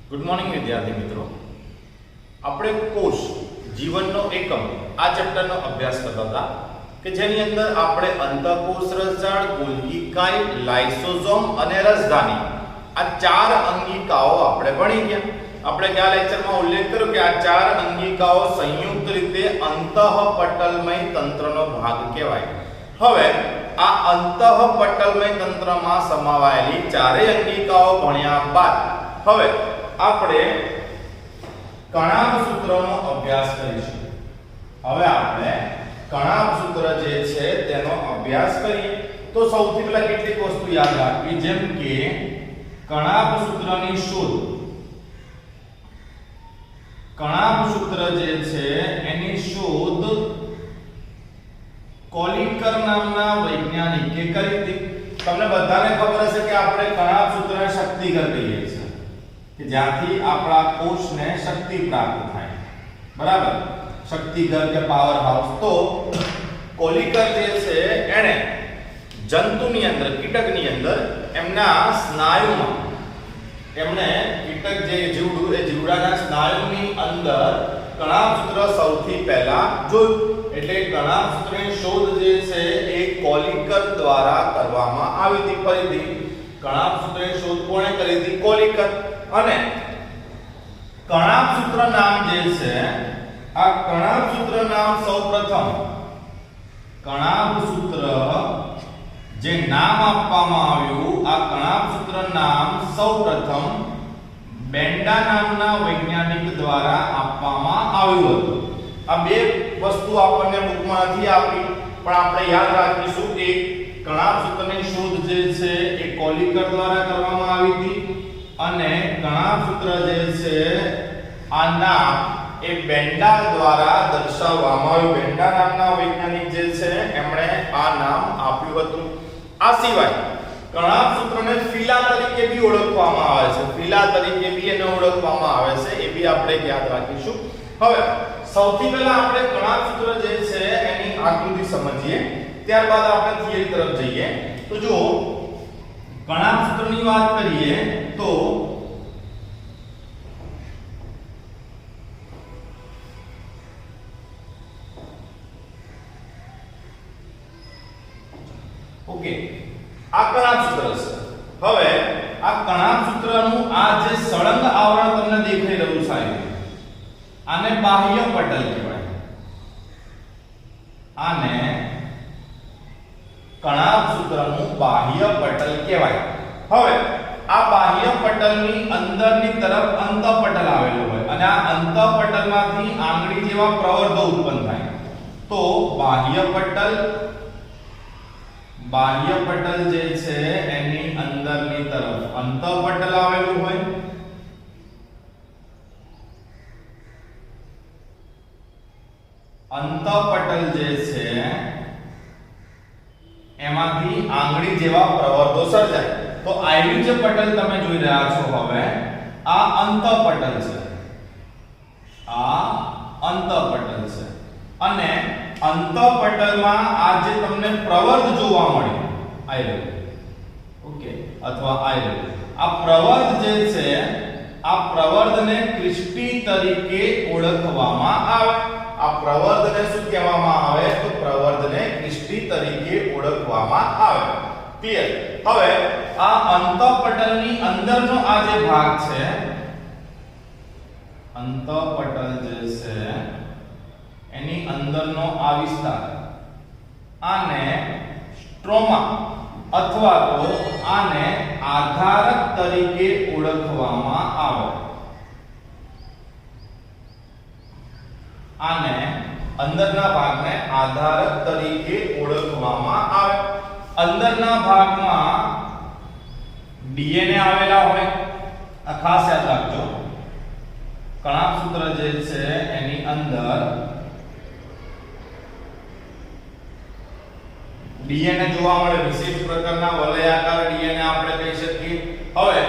Good morning વિદ્યાર્થી મિત્રો, આપણે કોષ જીવનનો એકમ આ ચેપ્ટરનો અભ્યાસ કરતા હતા કે જેની અંદર આપણે અંતઃકોષ રસજાળ, ગોલ્ગી કાય, લાઇસોસોમ અને રસધાની આ ચાર અંગિકાઓ આપણે ભણી ગયા. આપણે ગયા લેક્ચરમાં ઉલ્લેખ કર્યો કે આ ચાર અંગિકાઓ સંયુક્ત રીતે અંતઃપટલમય તંત્રનો ભાગ કહેવાય. હવે આ અંતઃપટલમય તંત્રમાં સમાવાયેલી ચારેય અંગિકાઓ ભણ્યા બાદ હવે આપણે કણાભ સૂત્રનો અભ્યાસ કરીશું. હવે આપણે કણાભ સૂત્ર જે છે તેનો અભ્યાસ કરીએ તો સૌથી પહેલા કેટલીક વસ્તુ યાદ રાખવી, જેમ કે કણાભ સૂત્રની શોધ. કણાભ સૂત્ર જે છે એની શોધ કોલિકર નામના વૈજ્ઞાનિકે કરી હતી. તમને બધાને ખબર હશે કે આપણે કણાભ સૂત્રને શક્તિઘર કહીએ છીએ કે જ્યાંથી આપણા કોષને શક્તિ પ્રાપ્ત થાય, બરાબર, શક્તિઘર કે પાવર હાઉસ. તો કોલિકર જે છે એને જંતુની અંદર, કીટકની અંદર એમના સ્નાયુમાં એમણે કીટક જે જીવડું એ જીવડાના સ્નાયુની અંદર કણાભ સૂત્ર સૌથી પહેલા જોયું. એટલે કણાભ સૂત્રની શોધ જે છે એ કોલિકર દ્વારા કરવામાં આવી હતી. ફરીથી કણાભ સૂત્રની શોધ કોણે કરી હતી? કોલિકર. અને કણાભ સૂત્ર નામ જે છે, આ કણાભ સૂત્ર નામ સૌપ્રથમ કણાભ સૂત્ર જે નામ આપવામાં આવ્યું, આ કણાભ સૂત્ર નામ સૌપ્રથમ બેન્ડા નામના વૈજ્ઞાનિક દ્વારા આપવામાં આવ્યું હતું. આ બે વસ્તુ આપણને બુકમાં નથી આપી, પણ આપણે યાદ રાખીશું કે કણાભ સૂત્રની શોધ જે છે એ કોલિકર દ્વારા કરવામાં આવી હતી અને કણાભ સૂત્ર જે છે આ નામ એ બેન્ડા દ્વારા દર્શાવવામાં આવ્યું. બેન્ડા નામના વૈજ્ઞાનિક જે છે એમણે આ નામ આપ્યું હતું. આ સિવાય કણાભ સૂત્રને ફીલા તરીકે બી ઓળખવામાં આવે છે. ફીલા તરીકે બી એને ઓળખવામાં આવે છે, એ બી આપણે યાદ રાખીશું. હવે સૌથી પહેલા આપણે કણાભ સૂત્ર જે છે એની આકૃતિ સમજીએ, ત્યારબાદ આપણે થિયરી તરફ જઈએ. તો જો કણાભ સૂત્રની વાત કરીએ તો ઓકે, આ કણાભ સૂત્ર છે. હવે આ કણાભ સૂત્રનું આ જે સળંગ આવરણ તમને દેખાઈ રહ્યું છે, આને બાહ્ય પટલ કહેવાય. આને કણાભ સૂત્રનું બાહ્ય પટલ કહેવાય. હવે આ બાહ્ય પટલની અંદરની તરફ અંતઃપટલ આવેલું હોય અને આ અંતઃપટલમાંથી આંગળી જેવા પ્રવર્ધો ઉત્પન્ન થાય. તો બાહ્ય પટલ જે છે એની અંદરની તરફ અંતઃપટલ આવેલું હોય, અંતઃપટલ જે છે એમાંથી આંગળી જેવા પ્રવર્ધો સર્જાય. તો આયુ જે પટલ તમે જોઈ રહ્યા છો, હવે આ અંતઃપટલ છે, આ અંતઃપટલ છે. અને અંતઃપટલમાં આ જે તમને પ્રવર્ધ જોવા મળે, આયુ, ઓકે, અથવા આયુ, આ પ્રવર્ધ જે છે આ પ્રવર્ધને ક્રિસ્ટી તરીકે ઓળખવામાં આવે. આ પ્રવર્ધને શું કહેવામાં આવે? તો પ્રવર્ધને ક્રિસ્ટી તરીકે ઓળખવામાં આવે. ક્લિયર? હવે આ અંતઃપટલની અંદરનો આ જે ભાગ છે, અંતઃપટલ જે છે એની અંદરનો આ વિસ્તાર, આને સ્ટ્રોમા અથવા તો આને આધારક તરીકે ઓળખવામાં આવે. આને અંદરના ભાગને આધારક તરીકે ઓળખવામાં આવે. અંદરના ભાગમાં ડીએનએ આવેલા હોય. આ ખાસ યાદ રાખજો, કણાભ સૂત્ર જે છે એની અંદર ડીએનએ જોવા મળે. વિશિષ્ટ પ્રકારના વલયાકાર ડીએનએ આપણે કહી શકીએ. હવે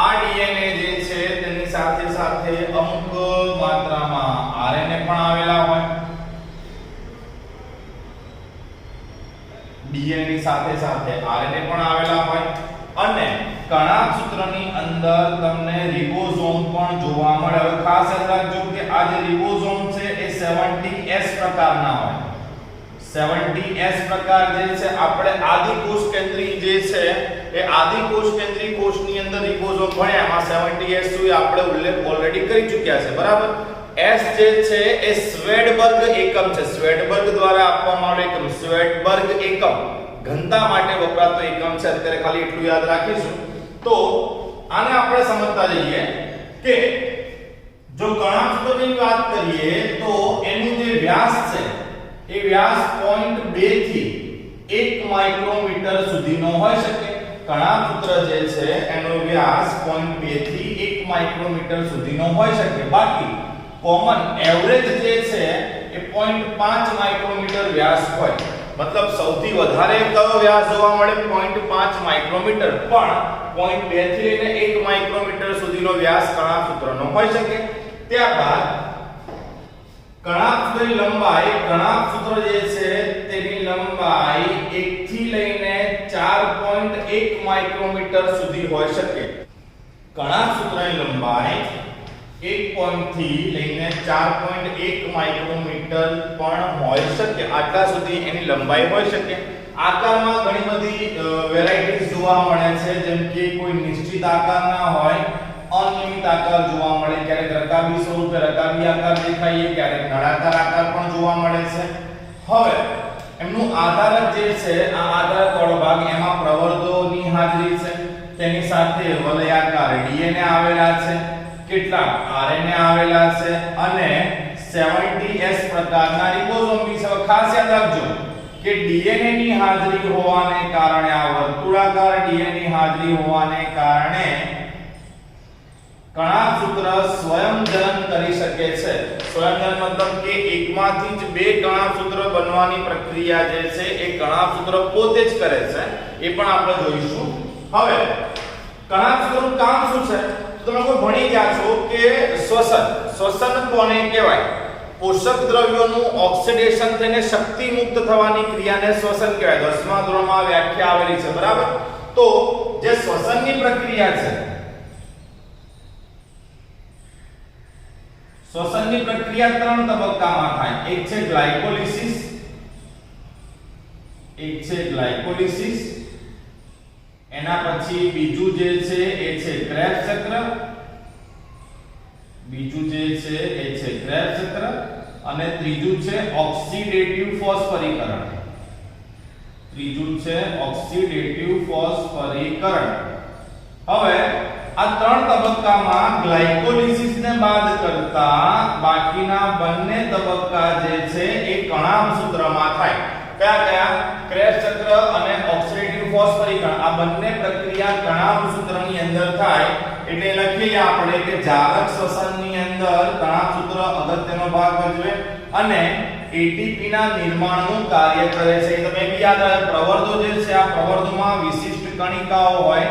આ ડીએનએ જે છે તેની સાથે સાથે અમુક માત્રામાં આરએનએ પણ આવેલા હોય. ડીએનએ ની સાથે સાથે આરએનએ પણ આવેલા હોય અને કણાભ સૂત્રની અંદર તમને રિબોઝોમ પણ જોવા મળે. હવે ખાસ યાદ રાખજો કે આ જે રિબોઝોમ છે એ 70S પ્રકારના હોય. 70S પ્રકાર જે છે આપણે આદિકોષ કેન્દ્રી જે છે એ આદિકોષ કેન્દ્રી કોષની અંદર રિબોઝોમ ભણ્યા. એમાં 70S શું આપણે ઉલ્લેખ ઓલરેડી કરી ચૂક્યા છે, બરાબર. S જે છે એ સ્વેડબર્ગ એકમ છે. સ્વેડબર્ગ દ્વારા આપવામાં આવેલ એકમ સ્વેડબર્ગ એકમ ઘનતા માટે વપરાતો એકમ છે. અત્યારે ખાલી એટલું યાદ રાખીશું. તો આને આપણે સમજતા જઈએ કે જો કણાભ સૂત્રની વાત કરીએ તો એનું જે વ્યાસ છે એ વ્યાસ 0.2 થી 1 માઇક્રોમીટર સુધીનો હોઈ શકે. કણાભ સૂત્ર જે છે એનો વ્યાસ 0.2 થી 1 માઇક્રોમીટર સુધીનો હોઈ શકે. બાકી કોમન એવરેજ જે છે એ 0.5 માઇક્રોમીટર વ્યાસ હોય. મતલબ સૌથી વધારે કયો વ્યાસ જોવા મળે? 0.5 માઇક્રોમીટર. પણ 0.2 થી લઈને 1 માઇક્રોમીટર સુધીનો વ્યાસ કણાભ સૂત્રનો હોઈ શકે. ત્યારબાદ કણાભ સૂત્રની લંબાઈ, કણાભ સૂત્ર જે છે તેની લંબાઈ 1 થી લઈને 4.1 માઇક્રોમીટર સુધી હોઈ શકે. કણાભ સૂત્રની લંબાઈ 1 થી લઈને 4.1 માઇક્રોમીટર પણ હોઈ શકે. આટલા સુધી એની લંબાઈ હોઈ શકે. આકારમાં ઘણી બધી વેરાયટીઝ જોવા મળે છે. જેમ કે કોઈ નિશ્ચિત આકારના હોય, અનિયમિત આકાર જોવા મળે, ક્યારેક રકાબી સ્વરૂપે રકાબી આકાર દેખાય, ક્યારેક નળાકાર આકાર પણ જોવા મળે છે. હવે એમનું આધારક જે છે, આ આધારક વાળો ભાગ, એમાં પ્રવર્ધોની હાજરી છે. તેની સાથે વલયાકાર ડીએનએ આવેલા છે, કેટલાક આરએનએ આવેલા છે અને 70S પ્રકારના રિબોઝોમ બી છે. ખાસ યાદ રાખજો કે ડીએનએ ની હાજરી હોવાને કારણે, આ વર્તુળાકાર ડીએનએ ની હાજરી હોવાને કારણે કણાભ સૂત્ર સ્વયંજનન કરી શકે છે. સ્વયંજનન મતલબ કે એકમાંથી જ બે કણાભ સૂત્ર બનવાની પ્રક્રિયા જે છે એ કણાભ સૂત્ર પોતે જ કરે છે. એ પણ આપણે જોઈશું. હવે કણાભ સૂત્રનું કામ શું છે? તમે કોઈ ભણી ગયા છો કે શ્વસન કોને કહેવાય? પોષક દ્રવ્યોનું ઓક્સિડેશન થઈને શક્તિ મુક્ત થવાની ક્રિયાને શ્વસન કહેવાય. 10મા ધોરણમાં વ્યાખ્યા આવેલી છે, બરાબર. તો જે શ્વસનની પ્રક્રિયા છે, શ્વસનની પ્રક્રિયા 3 તબક્કામાં થાય. એક છે ગ્લાયકોલિસિસ, એના પછી બીજું જે છે એ છે ક્રેબ્સ ચક્ર, અને ત્રીજું છે ઓક્સિડેટિવ ફોસ્ફરીકરણ. હવે આ 3 તબક્કામાં ગ્લાયકોલિસિસને બાદ કરતા બાકીના બંને તબક્કા જે છે એ કણાભ સૂત્રમાં થાય. કયા? ક્રેબ્સ ચક્ર અને ઓક્સિડેટિવ ફોસ્ફરીકરણ. આ બંને પ્રક્રિયા કણાભ સૂત્રની અંદર થાય. એટલે લખીએ આપણે કે જારક શ્વસનની અંદર કણાભ સૂત્ર અગત્યનો ભાગ ભજવે અને એટીપી ના નિર્માણનું કાર્ય કરે છે. તમે બી યાદ રાખો, પ્રવર્ધો જે છે આ પ્રવર્ધોમાં વિશિષ્ટ કણિકાઓ હોય.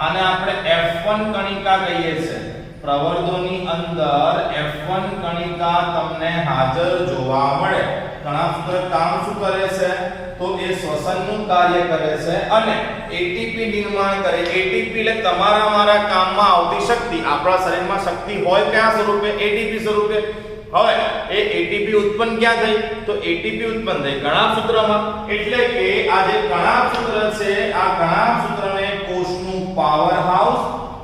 આને આપણે F1 કણિકા કહીએ છીએ. પ્રવર્ધોની અંદર F1 કણિકા તમને હાજર જોવા મળે. કણાભ સૂત્ર કામ શું કરે છે? તો એ શ્વસનનું કાર્ય કરે છે અને એટીપી નિર્માણ કરે. એટીપી એટલે તમારા મારા કામમાં આવતી શક્તિ. આપણા શરીરમાં શક્તિ હોય કયા સ્વરૂપે? એટીપી સ્વરૂપે. હવે એ એટીપી ઉત્પન્ન ક્યાં થઈ? તો એટીપી ઉત્પન્ન થઈ કણાભ સૂત્રમાં. એટલે કે આ જે કણાભ સૂત્ર છે, આ કણાભ સૂત્રને કોષનું પાવર હાઉસ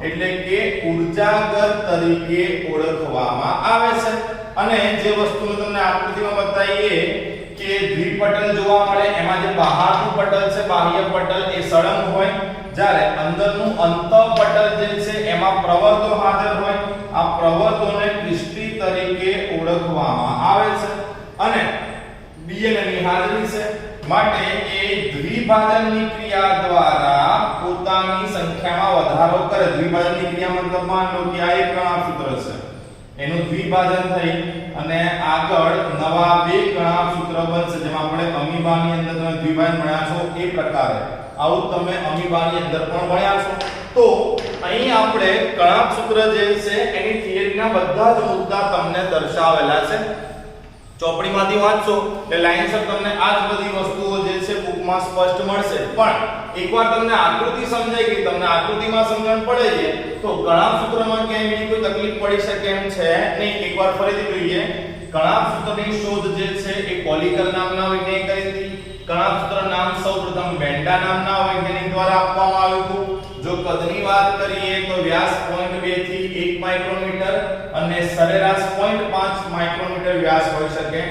એટલે કે ઉર્જાગર તરીકે ઓળખવામાં આવે છે. અને જે વસ્તુ તમને આકૃતિમાં બતાવીએ કે દ્વિપટલ જોવા મળે. એમાં જે બહારનું પટલ છે, બાહ્ય પટલ, એ સળંગ હોય, જ્યારે અંદરનું અંતઃપટલ જે છે એમાં પ્રવર્ધો હાજર હોય. આ પ્રવર્ધોને ક્રિસ્ટી તરીકે ઓળખવામાં આવે છે અને ડીએનએ ની હાજરી છે. માટે એ દ્વિભાજનની ક્રિયા દ્વારા પોતાની સંખ્યામાં વધારો કરે. દ્વિભાજનની ક્રિયા મતલબ માન લો કે આ એક કણાભ સૂત્ર છે, એનું દ્વિભાજન થઈ અને આગળ નવા બે કણાભ સૂત્ર બનશે. જેમાં આપણે અમીબાની અંદર તમે દ્વિભાજન ભણ્યા છો એ પ્રકારે આવું તમે અમીબાની અંદર પણ ભણ્યા છો. તો અહીં આપણે કણાભ સૂત્ર જે છે એની થિયરીના બધા જ મુદ્દા તમને દર્શાવેલા છે. ચોપડીમાંથી વાંચશો એટલે લાઈનસર તમને આ જ બધી વસ્તુઓ જે છે બુકમાં ટૂંકમાં સ્પષ્ટ મળશે, પણ એકવાર તમને આકૃતિ સમજાઈ ગઈ, તમને આકૃતિમાં સમજણ પડે છે, તો કણાભ સૂત્રમાં ક્યાંય બીજી કોઈ તકલીફ પડી શકે એમ છે નહીં. એકવાર ફરીથી જોઈએ. કણાભ સૂત્રની શોધ જે છે એ કોલિકર નામના વૈજ્ઞાનિકે કરી હતી. કણાભ સૂત્ર નામ સૌપ્રથમ બેન્ડા નામના વૈજ્ઞાનિક દ્વારા આપવામાં આવ્યું હતું. જો કદની વાત કરીએ તો વ્યાસ 0.2 થી 1 માઇક્રોમીટર અને સરેરાશ 0.5 માઇક્રોમીટર વ્યાસ હોઈ શકે.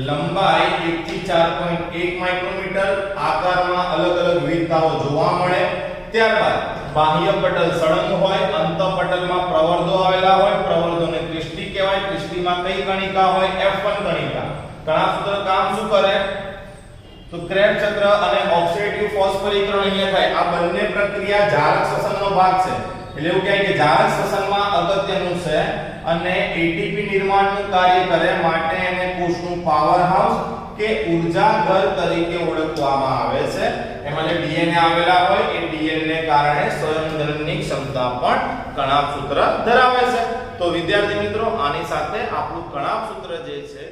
લંબાઈ 1 થી 4.1 માઇક્રોમીટર. આકારમાં અલગ અલગ વિવિધતાઓ જોવા મળે. ત્યારબાદ બાહ્ય પટલ સળંગ હોય, અંતઃપટલમાં પ્રવર્ધો આવેલા હોય, પ્રવર્ધોને ક્રિસ્ટી કહેવાય. ક્રિસ્ટીમાં કઈ કણિકા હોય? F1 કણિકા. કણાભ સૂત્ર કામ શું કરે? તો ક્રેબ્સ ચક્ર અને ઓક્સિડેટિવ ફોસ્ફોરીકરણ અહીંયા થાય. આ બંને પ્રક્રિયા જારક શ્વસનનો ભાગ છે. એટલે એવું કહે કે જારક શ્વસનમાં અગત્યનું છે અને એટીપી નિર્માણનું કાર્ય કરે માટે એને કોષનું પાવર હાઉસ કે ઉર્જા ઘર તરીકે ઓળખવામાં આવે છે. એમાં જે ડીએનએ આવેલા હોય એ ડીએનએ ને કારણે સ્વયંજનનની ક્ષમતા પણ કણાભ સૂત્ર ધરાવે છે. તો વિદ્યાર્થી મિત્રો, આની સાથે આપણું કણાભ સૂત્ર જે છે